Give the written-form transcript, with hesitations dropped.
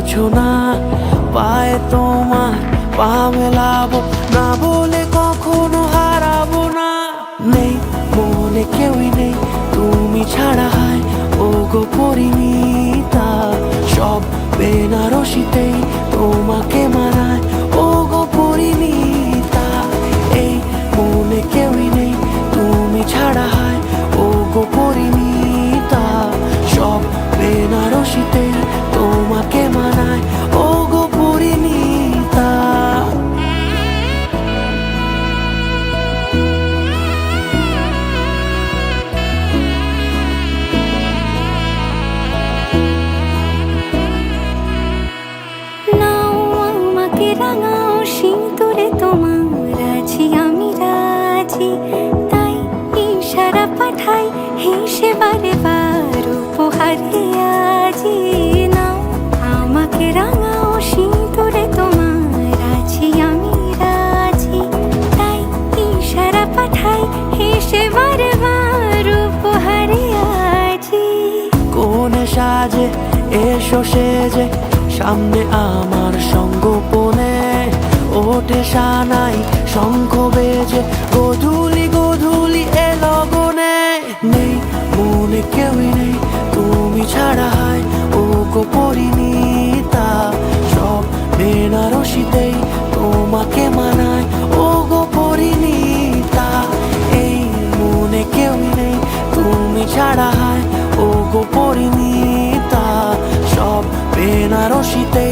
কিছু না, পায়ে তোমার পা মেলাবো না বলে কখনো হারাবো না। নেই মনে কেউই নেই তুমি ছাড়া, হায় ও গো পরিণীতা। সব বেনারসিতেই তোমাকে মানায় ও গো পরিণীতা। এই মনে কেউই নেই তুমি ছাড়া, হায় ও গো পরিণীতা। সব বেনারসিতেই তোমাকে মানায় ও গো পরিণীতা। রাঙাও সিঁদুরে তোমার আছি আমি রাজি, তাই ইশারা পাঠাই হেসে বারে বার উপহারে আজি। নাও আমাকে রাঙাও সিঁদুরে তোমার আছি আমি রাজি, তাই ইশারা পাঠাই হেসে বারে বার উপহারে আজি। কোনে সাজে এসো সেজে সামনে আমার সঙ্গোপনে, ওঠে সানাই শঙ্খ বেজে গোধূলি গোধূলি এলো গনে। নেই মনে কেউই নেই তুমি ছাড়া, হায় ও গো পরিণীতা। সব বেনারসিতেই তোমাকে মানায় ও গো পরিণীতা। এই মনে কেউই নেই তুমি ছাড়া, হায় ও গো পরিণীতা। সব বেনারসিতে